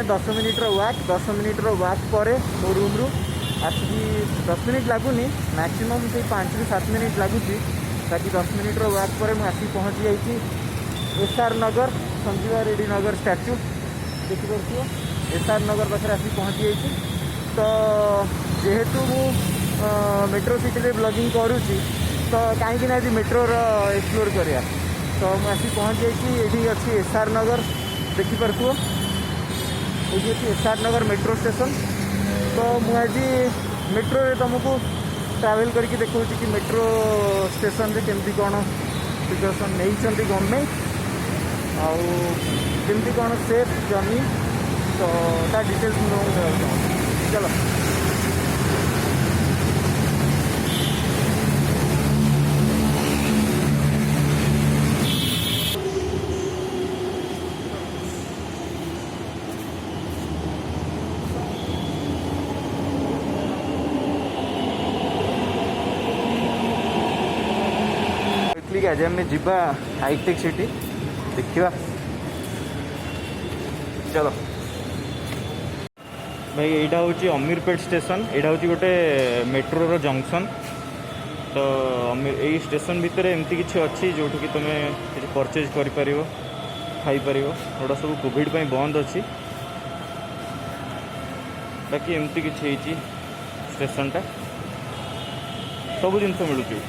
10 minute वाक 10 minute वाक पर मो room रू आसिकी 10 मिनिट लगुनि मैक्सिमम से 5 ରୁ 7 मिनिट लगुच बाकी 10 मिनिट वाक पर मुझे आसिक पहुँची जाइए एसआर नगर संजीवा रेड्डी नगर स्टैच्यू देखिपे एसआर नगर पाखे आसिक पहुँची जाइए। तो जेहेतु मु मेट्रो सिटी ब्लॉगिंग करुँची तो कहीं आज मेट्रोर एक्सप्लोर करिया तो मुझे आसिक पहुँच जाइए ये अच्छी एसआर नगर देखिपे ये अच्छी एसआर नगर मेट्रो स्टेशन। तो मुझे आज मेट्रो रे तुमको ट्रैवल करके देखा कि मेट्रो स्टेशन रे केमती कौन प्रिकसन नहीं गवर्नमेंट आउ केमती कौन सेफ जर्नी तो ता डिटेल्स मुझे चलो आज आम जीवा हाईटेक सिटी देखा चलो भाई यहाँ हूँ अमीरपेट स्टेशन यहाँ हूँ गोटे मेट्रोर जंक्शन। तो यही स्टेशन भितर एमती किसी अच्छी जो कि तुम किसी परचेज कर खाईपर गोटा सब कोविड पर बंद अच्छी बाकी एमती किसी स्टेशनटा सब जिन मिलूँ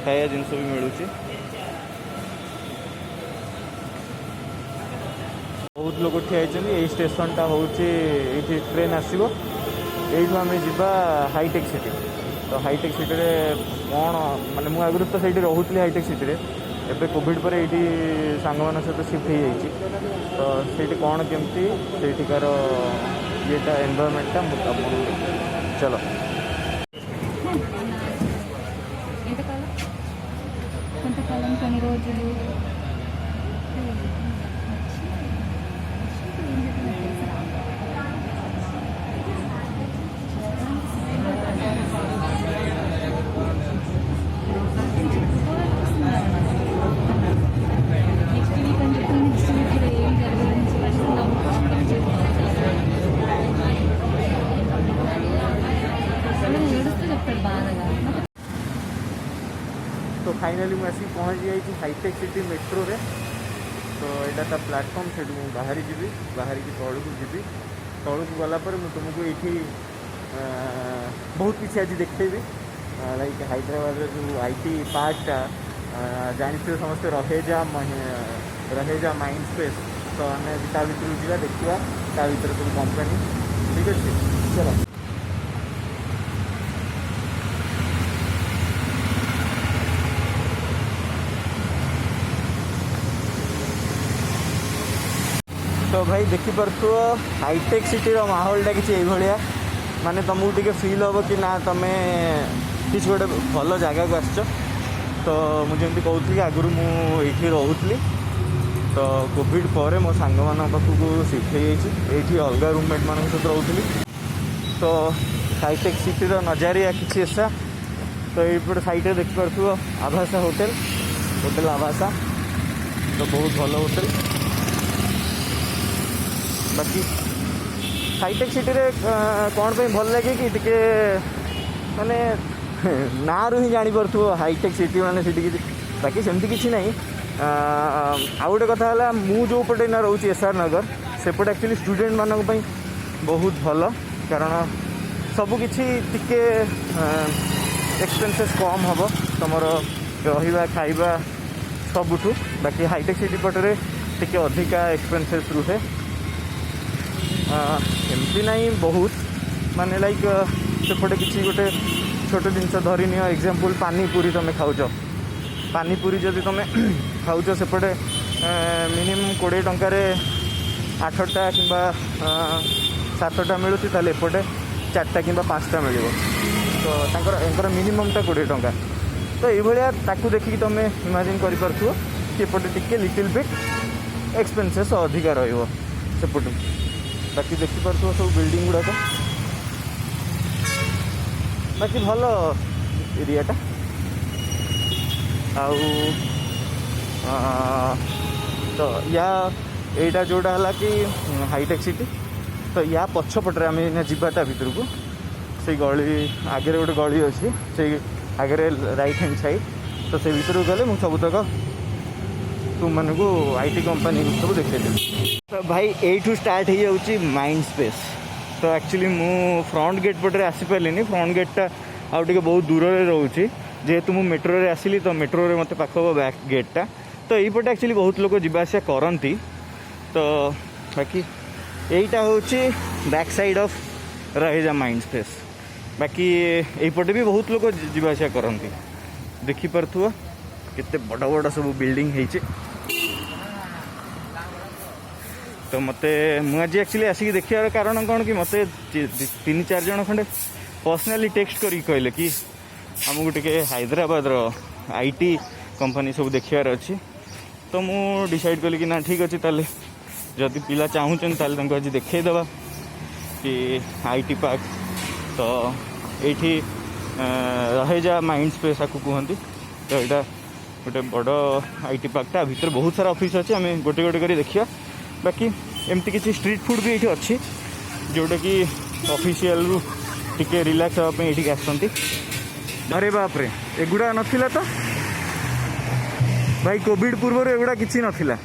खाया जिनस भी मिलूँ बहुत लोग ठिया यही स्टेशनटा हूँ ये ट्रेन आसो यू आम जा हाईटेक सिटी। तो हाईटेक सिटी कौन माने मुझे आगुरी तो सही रोली हाईटेक सिटी एवं कोविड पर ये सांग मान सहित सिफ्ट हो जाइए तो सही कौन केमती सेठिकार येटा एनवायरमेंटा चलो కొంతకాలం కొన్ని రోజులు నెక్స్ట్ వీక్ అని చెప్పి నెక్స్ట్ వీక్ ఏం జరగదని ఏడుస్తూ చెప్తాడు బాధగా। तो फाइनाली मुझे आसिक पहुँच जाइए हाईटेक सिटी मेट्रो रे। तो यहाँ ता प्लाटफर्म से बाहरी जी बाहरी तौड़ को जी तौड़ को गलापर मुझे तुमको ये बहुत किसी आज देखेबी लाइक हैदराबाद जो आईटी पार्कटा जानते समस्ते रहेजा माइंड स्पेस। तो आम ता भर जा देखा ता भर सब कंपनी ठीक अच्छे चलो। तो भाई देखिपु हाईटेक सिटी माहौलटा किसी भाया माने तुमको टे फिल हम कि ना तुम्हें किसी गोटे भल जगह को आस। तो मुझे कहती आगुरी मुझे रोली तो कोविड पर मो सांग मान पाखक सिफ्ट हो अलग रूममेट मान सहित रोली। तो हाईटेक सिटी नजारिया किसी ऐसा तो ये साइड देखिपु आभासा होटेल आभासा तो बहुत भल होटेल। बाकी हाईटेक सिटी रे कौन पे भल लगे कि टिके माने ना रू ही जानी पड़थु हाईटेक सिटी माने सिटी की बाकी सेमती किसी नहीं। आ गोटे कथा है मु जो पटे ना रोचे एसआर नगर सेपटे एक्चुअली स्टूडेंट मानक पई बहुत भल कारण सबकिछि टिके एक्सपेंसेस कम हम तुमर रहिबा खाइबा सबुठू। बाकी हाईटेक सिटी पटे टिके अधिका एक्सपेंसेस रुहे एमती नहीं बहुत माने लाइक सेपटे किसी गोटे छोट जिनस धरी नि एग्जांपल पानीपुरी तुम खाऊ पानीपुरी जदि तुम खाऊ सेपटे मिनिमम 20 टंकार 8टा कि 7टा मिलूँ ताले एपटे 4टा कि 5टा मिल तो मिनिममटा 20 टंका। तो ये ताकू देखिए तुम इमेजिन कर एपटे टिके लिटिल बिट एक्सपेंसेस अधिका रपटे। बाकी देखिपे सब बिल्डिंग गुड़ाक बाकी भल एरियाटा आउ तो या एटा जोड़ा है कि हाईटेक सिटी तो या पछपटे आम जाटा भितर को से गली आगे गोटे गली अच्छी से आगे राइट हैंड साइड तो से भितर को गले मुझे सबुतक तुम मानक आईटी कंपनी सब देखी तो भाई यू स्टार्ट हो जाऊँगी माइंड स्पेस तो एक्चुअली मु फ्रंट गेट पटे आसीपारे फ्रंट गेटा आउ टे बहुत दूर में रोचे जेहेतु मुझे मेट्रो रे आसिली तो मेट्रो रे मत पाख बैक गेटा तो यहीपटे एक्चुअली बहुत लोग जावास करती तो बाकी यहीटा हूँ back side of Raheja mind space बाकी यहीपटे भी बहुत लोग जावास करती देखिपु केते बड़ बड़ सब बिल्डिंग है तो मत मुझे एक्चुअली आसिक देखार कारण कौन कि मत 3-4 जन खंडे पर्सनाली टेक्स्ट करी कहले कि आमको टे हैदराबाद आईटी कंपनी सब देखार अच्छी तो मु डिसाइड कली कि ना ठीक अच्छे ताले जदि पिला चाहूँ आज देखईदे कि आईटी पार्क तो ये रहेजा माइंड स्पेस आपको कहती तो यहाँ गोटे बड़ आईटी पार्कटा भितर बहुत सारा ऑफिस अच्छे आम गोटे गोटे कर देखा बाकी एमती किसी स्ट्रीट फूड भी ये अच्छी जोटा कि ऑफिशियल रु टिके रिलैक्स हाँपे ये आसती अरे बाप रे एगुड़ा नथिला तो भाई कोविड पूर्व एगुड़ा किसी नथिला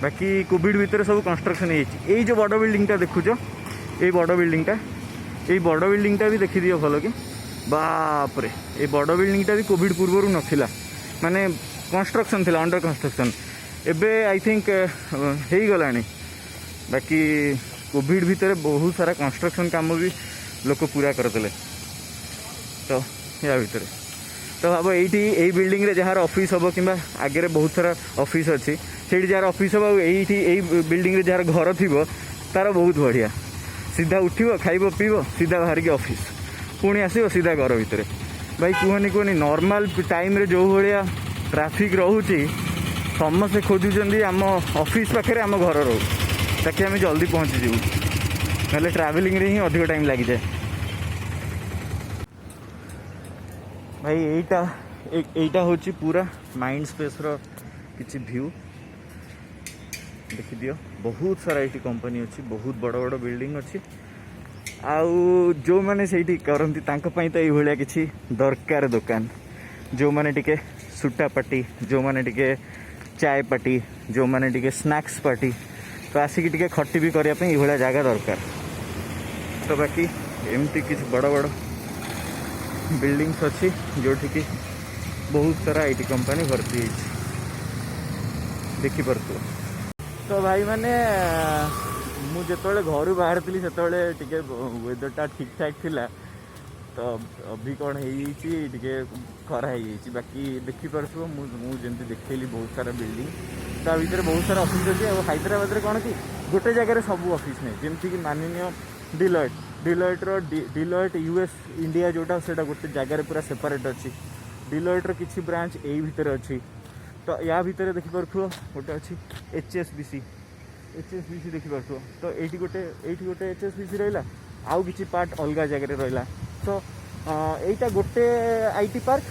बाकी कोविड भितर सब कंस्ट्रक्शन यही जो बड़ बिल्डिंगटा देखुच ये बड़ बिल्डिंगटा ये बड़ बिल्डिंगटा भी देखी दियो भल कि बाप रे ये बड़ बिल्डिंगटा भी कोविड पूर्व नथिला माने कंस्ट्रक्शन थिला अंडर कंस्ट्रक्शन एबे आई थिंक हो गलानी बाकी कोविड भितर बहुत सारा कंस्ट्रक्शन काम भी लोक पूरा करते तो या भितर तो भाव ये बिल्डिंग रे जार ऑफिस हम कि आगे बहुत सारा ऑफिस अच्छी से जार ऑफिस हम यही बिल्डिंग रे जार घर थी तार बहुत बढ़िया सीधा उठो खाइब पीब सीधा बाहर के ऑफिस पुणी आसो सीधा घर भितर भाई कहनी नॉर्मल टाइम रे जो भाया ट्रैफिक रोचे समस्ते खोजुंट आम ऑफिस पाखे आम घर रो ताकि आम जल्दी पहुँची जीव ना ट्रैवलिंग रे ही अधिक टाइम लगी जाए भाई यहीटा हूँ पूरा माइंड स्पेस रो किछि व्यू देखी दियो बहुत सारा ये कंपनी अच्छी बहुत बड़ बड़ बिल्डिंग अच्छी आउ जो मैंने से करती तो ये किसी दरकार दुकान जो मैंने टिके सुटा पार्टी जो मैंने टिके चाय पार्टी जो मैंने टिके स्नैक्स पार्टी तो आसिक टिके खटी भी करने ये जगह दरकार तो बाकी एमती किसी बड़ बड़ बिल्डिंग्स अच्छी जो कि बहुत सारा आईटी कंपनी भर्ती देखिपु तो भाई मैंने मुझे घर बाहर थी से वेदरटा ठीक ठाक थिला तो अभी कौन है खरा है बाकी देखिपु मुझे देखली बहुत सारा बिल्डिंग ता भर बहुत सारा ऑफिस अच्छे और हैदराबाद में कौन कि गोटे जगह सब ऑफिस नहीं जमीक माननीय डिलॉयट यूएस इंडिया जोटा से गोटे जगार पूरा सेपरेट अच्छी डिलॉयटर किसी ब्रांच यही भितर अच्छी तो या भितर देखिपु गोटे अच्छी HSBC देखिपु तो ये गोटे HSBC रहा आउ किसी पार्ट अलग जगह रहा तो यहीटा गोटे आईटी पार्क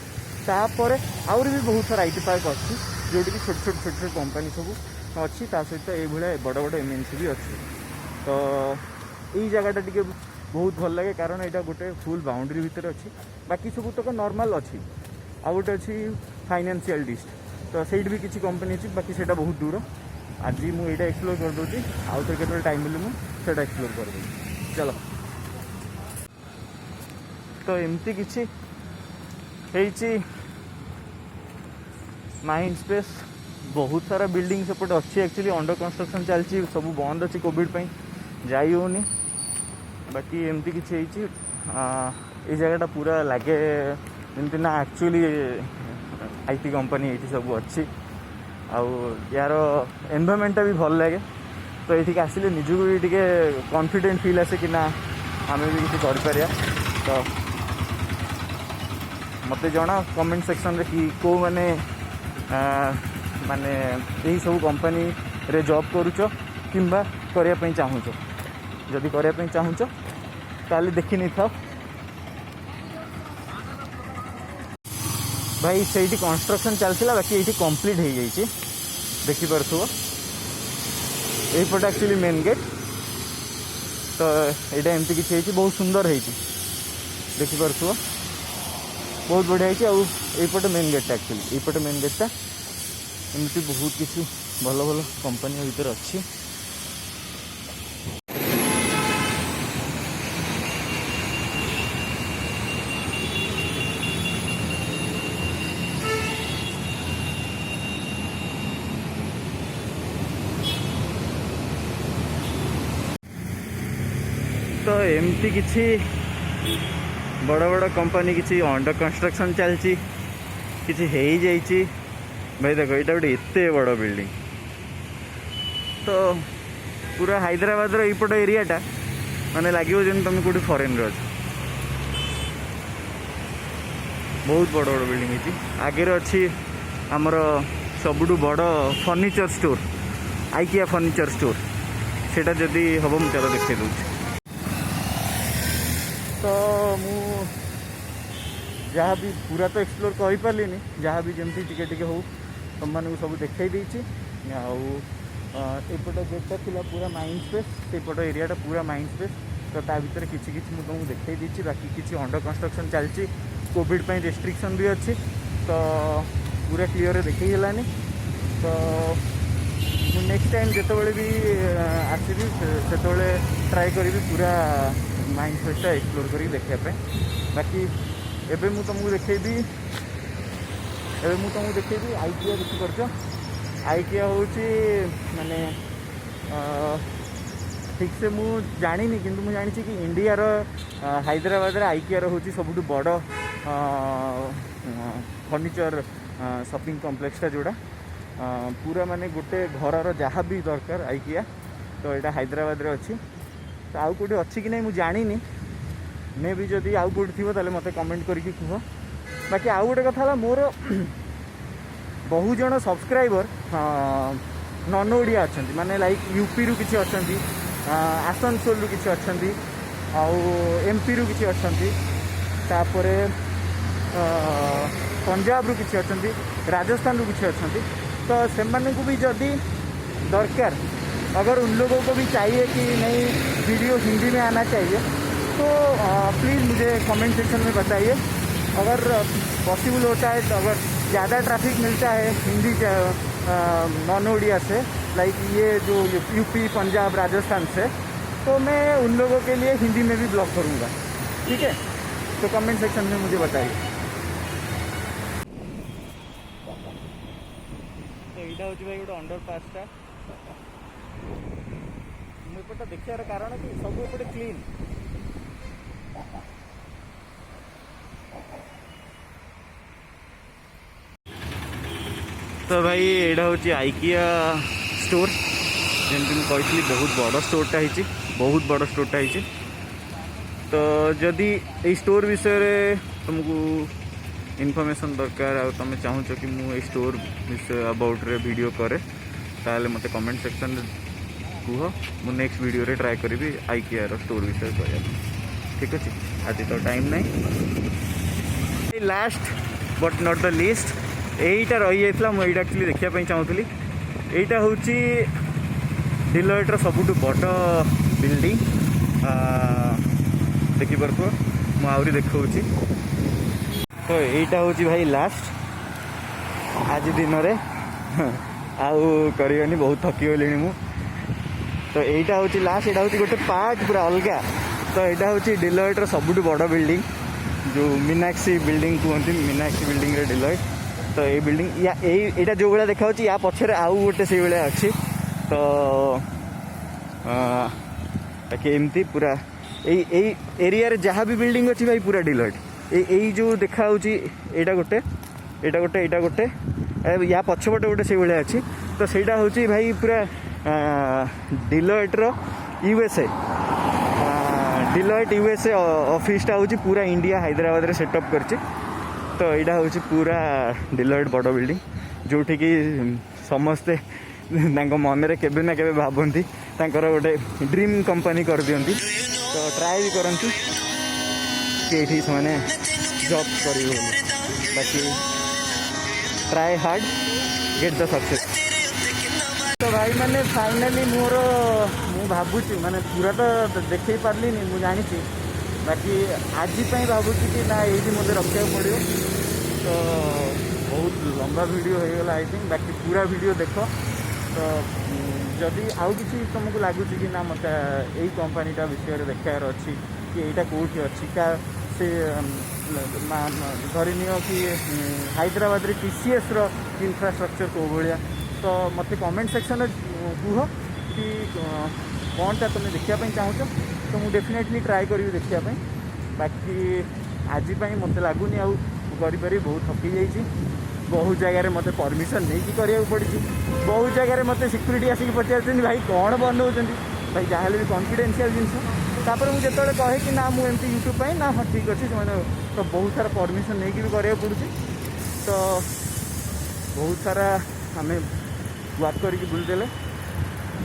तापर आउरी भी बहुत सारा आईटी पार्क अच्छी जोटी छोट छोट कंपनी सब अच्छी सहित ये बड़ बड़ MNC भी अच्छी तो यही जगहटा टी बहुत भल लगे कारण यहाँ गोटे फुल बाउंड्री भितर अच्छी बाकी सब तक नॉर्मल अच्छी आ गोटे अच्छी फाइनेंशियल डिस्ट्रिक्ट तो सही भी किसी कंपनी अच्छी बाकी से बहुत दूर आज मुझे एक्सप्लोर कर दूसरी आउ थे केत टाइम मिले मुझे एक्सप्लोर कर दूँ चलो तो एमती किसी माइंड स्पेस बहुत सारा बिल्डिंग सेपटे अच्छी एक्चुअली अंडर कंस्ट्रक्शन चलती सब बंद अच्छी कोविड जाई होनी बाकी एमती किसी ये जगहटा पूरा लगे एमती ना एक्चुअली आईटी कंपनी ये सब अच्छी आउ यार एनवायरमेंटा भी भल लगे तो ये आसिले निजक भी टे कॉन्फिडेंट फील आसे कि ना आम भी किसी कर तो मत जना कमेंट सेक्शन रे कि को माने माने यही सब कंपनी रे जॉब करुच किंबा करने चाहूच जदि करने चाहूच ताले देखी नहीं था भाई से कंस्ट्रक्शन चलता बाकी ये कंप्लीट हो जाइए देखिपु यहीपटे एक्चुअली मेन गेट तो यहाँ एमती किसी बहुत सुंदर है देखिपुर बहुत बढ़िया यहीपटे मेन गेटा एक्चुअली यहीपटे मेन गेटा एमती बहुत किसी भल भल कंपनी भीतर अच्छी तो एमती किसी बड़ बड़ कंपनी किसी अंडर कंस्ट्रक्शन चलती किसी हो जाइए भाई देख यहाँ गोटे एत बड़ बिल्डिंग तो पूरा हैदराबाद रहीपट एरियाटा माने लगे जमी तुम कौटी फरेन रे बहुत बड़ बड़ बिल्डिंग है आगे अच्छी आमर सबुठु बड़ furniture store IKEA furniture store सेटा जदि हम मुझे चलो देखे दूँ तो मु जहाँ भी पूरा तो एक्सप्लोर कर पारे जहाँ भी जमी टिके टिके हो तुम मानक सब देखा आउपट गेटा थी पूरा माइंड स्पेस सेपट एरियाटा पूरा माइंड स्पेस तो ता भीतर किसी किसी मुझे तुमको देखा बाकी किसी अंडर कंस्ट्रक्शन चलती कोविड पे रेस्ट्रिक्शन भी अच्छी तो पूरा क्लीयर देखलानी तो नेक्स्ट टाइम जिते भी आसबि से ट्राए करी पूरा माइंड स्पेसटा एक्सप्लोर कर देखापी बाकी एवं मुझे तुमको देखेबी आइकिया देखिपार आइकिया हूँ माने ठीक से मु जानी किंतु मु जानी कि इंडिया हैदराबाद आइकिया हूँ सब बड़ फर्निचर शॉपिंग कॉम्प्लेक्सटा जोड़ा पूरा माने गोटे घर जहाँ भी दरकार आइकिया तो यहाँ हैदराबाद अच्छी तो आउ कौटे अच्छी कि नहीं मुझे जानी मे भी जदि आउ कौटे थी ताले मते कमेंट करके कह बाकी आउ गोटे कथा मोर बहु जन सब्सक्राइबर नॉन ओडिया अच्छा माने लाइक यूपी रु किसी अच्छा आसनसोल रु किसी अच्छा आउ एमपी रु किसी अच्छा तापर पंजाब रु किसी अच्छा राजस्थान रु किसी अच्छा तो से को भी जदि दरकार अगर उन लोगों को भी चाहिए कि नहीं वीडियो हिंदी में आना चाहिए तो प्लीज़ मुझे कमेंट सेक्शन में बताइए अगर पॉसिबल होता है तो अगर ज़्यादा ट्रैफिक मिलता है हिंदी नॉन ओडिया से लाइक ये जो यूपी पंजाब राजस्थान से तो मैं उन लोगों के लिए हिंदी में भी ब्लॉग करूँगा ठीक है तो कमेंट सेक्शन में मुझे बताइए तो यहाँ हूँ भाई गोटे अंडर पासटा मुझे देखार कारण कि सब एपटे क्लीन तो भाई यहाँ हूँ आइकिया स्टोर जमी मुझे कही बहुत बड़ स्टोरटा है बहुत बड़ स्टोरटा है तो जदि ये स्टोर विषय तुमको इनफॉरमेशन दरकार आ तुम चाहूँ कि मुझे स्टोर विषय अबाउट रे वीडियो करे ताले मते कमेंट सेक्शन कह मु नेक्स्ट वीडियो रे ट्राए करी आइकिया स्टोर विषय कह ठीक अच्छे आज तो टाइम नहीं last but not the least यहीटा रही जाता मुझे एक्चुअली देखापी चाहूँगी यहीटा हूँ डिलॉयटर सबुठु बड़ बिल्डिंग देखिपार मुझे आहरी देखा तो यहीटा हूँ भाई लास्ट आज दिन में आउ करनी बहुत थकी गली मु तो यहीटा हूँ लास्ट यहाँ हूँ गोटे पार्ट पूरा अलग तो यहाँ हूँ डिलॉयटर सबुठु बड़ बिल्डिंग जो मीनाक्षी बिल्डिंग कहते मीनाक्षी बिल्डिंग रे डिलॉयट तो ये बिल्डिंग या जो भाया देखा या पछरे आउ गोटे से भाया अच्छी तो एमती पूरा यही एरिया जहाँ भी बिल्डिंग अच्छी भाई पूरा डिलॉयट यही जो देखा यहाँ गोटे या पछपटे गोटे से भाया अच्छी तो सहीटा हूँ भाई पूरा डिलॉयटर यूएसए डिलॉयट यूएसए ऑफिसटा हूँ पूरा इंडिया हैदराबाद रे सेटअप कर तो यहाँ हूँ पूरा डिलॉयट बड़ बिल्डिंग जोठी कि समस्ते मन में केबे ना केबे भावती गोटे ड्रीम कंपनी कर दियंती तो ट्राए भी करती कि से जॉब कर बाकी try hard get the success. तो भाई मैंने फाइनाली मोर मु भावुची माने पूरा तो देखे पार्लिनी मु जानी बाकी आज भावुची कि ना ये मत रखा पड़ो तो बहुत लंबा वीडियो हो गला आई थिंक बाकी पूरा वीडियो देख तो जदि आउ कि तुमको लगुच कि ना मत यही कंपनीटा विषय देखार अच्छी कि यहाँ कौटी अच्छी क्या से धरी नियो कि हैदराबाद रे TCS रो इंफ्रास्ट्रक्चर कौ भाया तो मत कमेंट सेक्शन कह कि कौनटा तुम देखापी चाहूच तो मुझे डेफिनेटली ट्राए करी देखापी बाकी आज मत लगुनि आउ करी बहुत थकी जाइए बहुत जगह मत परमिशन नहीं करा पड़ी बहुत जगह मत सिक्यूरीटी आसिक पचार भाई कौन बनाऊँ भाई जहाँ भी कॉन्फिडेंशियल जिनस मुझे जो कहे कि ना मुझे यूट्यूब पर ना हाँ ठीक अच्छे मैंने तो बहुत सारा परमिशन नहीं भी करा पड़ी तो बहुत सारा आम वर्क करके बुलदेले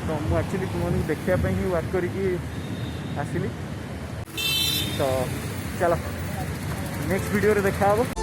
तो मुझे एक्चुअली तुमको देखापी ही वर्क करके आसली तो चलो नेक्स्ट वीडियो देखा